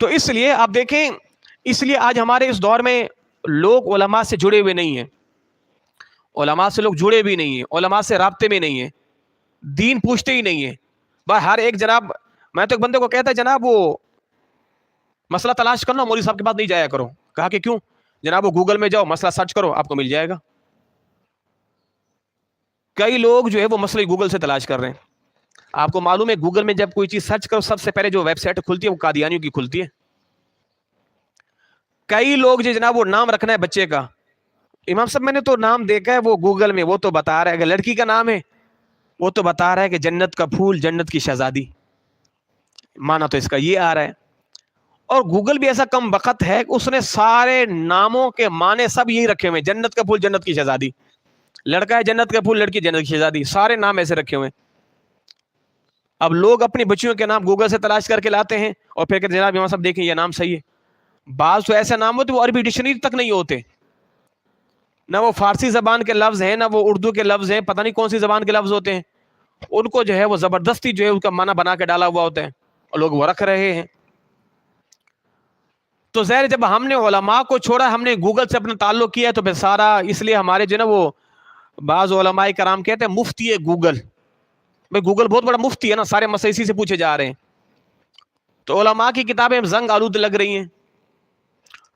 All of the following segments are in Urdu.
تو اس لیے آپ دیکھیں، اس لیے آج ہمارے اس دور میں لوگ علماء سے جڑے ہوئے نہیں ہیں، علماء سے لوگ جڑے بھی نہیں ہیں، علماء سے رابطے میں نہیں ہیں، دین پوچھتے ہی نہیں ہیں. بھائی ہر ایک جناب، میں تو ایک بندے کو کہتا ہے جناب وہ مسئلہ تلاش کرنا مولوی صاحب کے پاس نہیں جایا کرو. کہا کہ کیوں؟ جناب وہ گوگل میں جاؤ، مسئلہ سرچ کرو، آپ کو مل جائے گا. کئی لوگ جو ہے وہ مسئلہ گوگل سے تلاش کر رہے ہیں. آپ کو معلوم ہے گوگل میں جب کوئی چیز سرچ کرو سب سے پہلے جو ویب سائٹ کھلتی ہے وہ قادیانیوں کی کھلتی ہے. کئی لوگ جو جناب وہ نام رکھنا ہے بچے کا، امام صاحب میں نے تو نام دیکھا ہے وہ گوگل میں، وہ تو بتا رہا ہے، اگر لڑکی کا نام ہے وہ تو بتا رہا ہے کہ جنت کا پھول، جنت کی شہزادی، مانا تو اس کا یہ آ رہا ہے. اور گوگل بھی ایسا کم بخت ہے کہ اس نے سارے ناموں کے معنی سب یہی رکھے ہوئے، جنت کا پھول، جنت کی شہزادی، لڑکا ہے جنت کا پھول، لڑکی جنت کی شہزادی، سارے نام ایسے رکھے ہوئے. اب لوگ اپنی بچیوں کے نام گوگل سے تلاش کر کے لاتے ہیں اور پھر کہتے ہیں جناب امام صاحب دیکھیں یہ نام صحیح ہے. بعض تو ایسے نام ہوتے وہ عربی ڈکشنری تک نہیں ہوتے، نہ وہ فارسی زبان کے لفظ ہیں، نہ وہ اردو کے لفظ ہیں، پتہ نہیں کون سی زبان کے لفظ ہوتے ہیں. ان کو جو ہے وہ زبردستی جو ہے اس کا معنی بنا کے ڈالا ہوا ہوتا ہے اور لوگ وہ رکھ رہے ہیں. تو ظاہر جب ہم نے علماء کو چھوڑا، ہم نے گوگل سے اپنا تعلق کیا تو پھر سارا، اس لیے ہمارے جو ہے نا وہ بعض علماء کرام کہتے ہیں مفتی ہے گوگل. بھائی گوگل بہت بڑا مفتی ہے نا، سارے مسئلے اسی سے پوچھے جا رہے ہیں. تو علماء کی کتابیں زنگ آلود لگ رہی ہیں.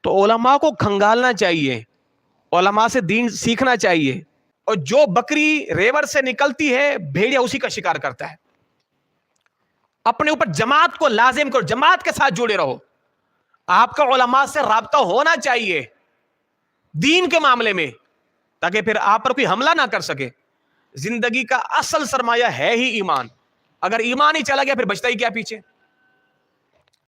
تو علماء کو کھنگالنا چاہیے، علماء سے دین سیکھنا چاہیے. اور جو بکری ریور سے نکلتی ہے بھیڑیا اسی کا شکار کرتا ہے. اپنے اوپر جماعت کو لازم کرو، جماعت کے ساتھ جڑے رہو. آپ کا علماء سے رابطہ ہونا چاہیے دین کے معاملے میں، تاکہ پھر آپ پر کوئی حملہ نہ کر سکے. زندگی کا اصل سرمایہ ہے ہی ایمان، اگر ایمان ہی چلا گیا پھر بچتا ہی کیا پیچھے.